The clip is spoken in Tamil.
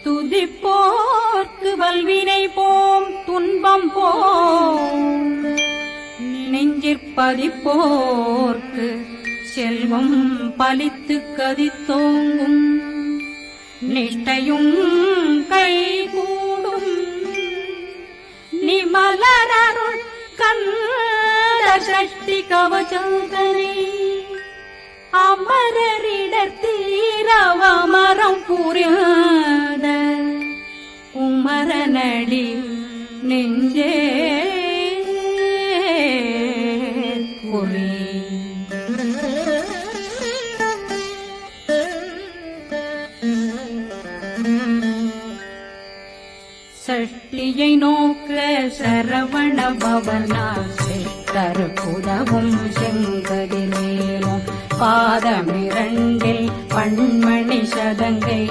துதிப்போர்க்கு வல்வினை போம் துன்பம் போம் நெஞ்சிற்பதிப்போர்க்கு செல்வம் பலித்து கதித்தோங்கும் நிஷ்டையும் கைகூடும் நிமலரருள் கந்த சஷ்டி கவசந்தனை அமரரிடத்தீரவமரம் புரியாத குமரனடி நெஞ்சே குறி சஷ்டியை நோக்க சரவண பவனா சித்தர் புதவும் செங்கதிலேனும் பாதமிரண்டில் பண்மணி சதங்கை